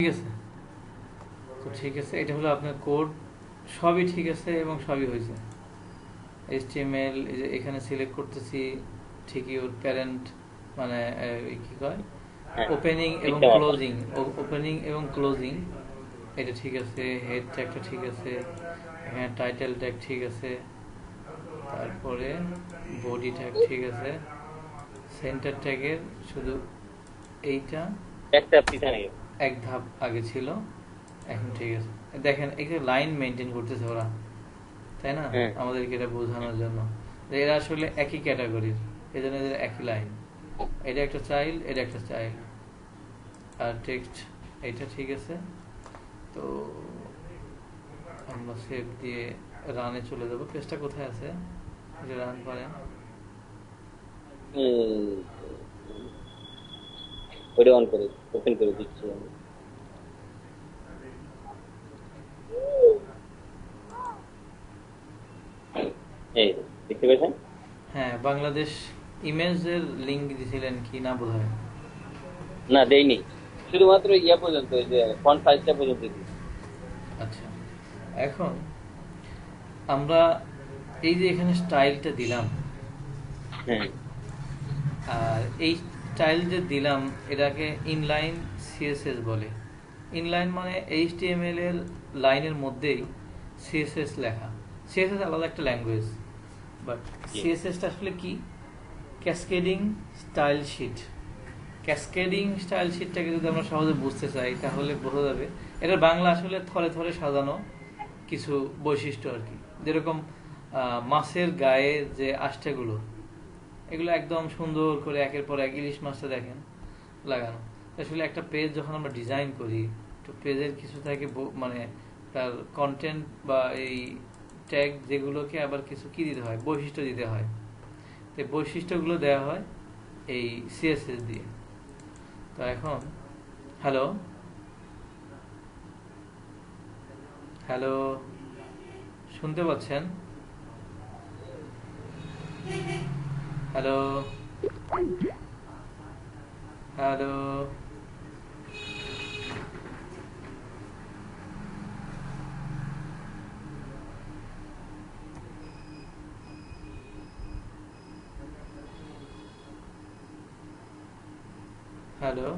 ঠিক আছে। তো ঠিক আছে, এটা হলো আপনার কোড, সবই ঠিক আছে এবং সবই হয়েছে। HTML এই যে এখানে সিলেক্ট করতেছি, ঠিকই ওর প্যারেন্ট মানে কি কয়, হ্যাঁ, ওপেনিং এবং লিখতে পারতাম। ক্লোজিং, ওপেনিং এবং ক্লোজিং এটা ঠিক আছে, হেড ট্যাগটা ঠিক আছে, এখানে টাইটেল ট্যাগ ঠিক আছে, তারপরে বডি ট্যাগ ঠিক আছে, সেন্টার ট্যাগের শুধু এইটা একটা পিছনে গেছে। এক ধাপ আগে ছিল, এখন ঠিক আছে। দেখেন এখানে লাইন মেনটেন করতেছে ওরা, তাই না? হ্যাঁ, আমাদেরকে এটা বোঝানোর জন্য যে এরা আসলে একই ক্যাটাগরির, এই জন্য এদের একই লাইন। এটা একটা চাইল্ড, এটা একটা চাইল্ড, আর টেক্সট এইটা ঠিক আছে। তো আমরা সেভ দিয়ে রানে চলে যাবো। পেজটা কোথায় আছে, যে রান করেন। এই ওটা অন করে ওপেন করে দিচ্ছি আমি। এই যে, দেখতে পেয়েছেন? হ্যাঁ, বাংলাদেশ ইমেজের লিঙ্ক দিছিলেন কি না বোধ হয়। না, দেইনি। শুধুমাত্র ইয়া পর্যন্ত, এই যে ফন্ট সাইজটা পর্যন্ত দিয়েছি। আচ্ছা, এখন আমরা এই যে এখানে স্টাইলটা দিলাম, হ্যাঁ, আর এই স্টাইল যে দিলাম এটাকে ইনলাইন সিএসএস বলে। ইনলাইন মানে এইচটিএমএল এর লাইনের মধ্যেই সিএসএস লেখা। সিএসএস আলাদা একটা ল্যাঙ্গুয়েজ, বাট জি, সিএসএসটা আসলে কি, cascading style sheet. Cascading style শিটটাকে যদি আমরা সহজে বুঝতে চাই তাহলে বোঝা যাবে এটা বাংলা আসলে থরে থরে সাজানো কিছু বৈশিষ্ট্য আর কি। যেরকম মাছের গায়ে যে আষ্টেগুলো, এগুলো একদম সুন্দর করে একের পর এক ইলিশ মাছটা দেখেন লাগানো। আসলে একটা পেজ যখন আমরা ডিজাইন করি, তো পেজের কিছু থাকে মানে তার কন্টেন্ট বা এই ট্যাগ যেগুলোকে আবার কিছু কি দিতে হয়, বৈশিষ্ট্য দিতে হয়। তো এই বৈশিষ্ট্যগুলো দেওয়া হয় এই সিএসএস দিয়ে। তো এখন হ্যালো, হ্যালো, শুনতে পাচ্ছেন? Hello, hello, hello.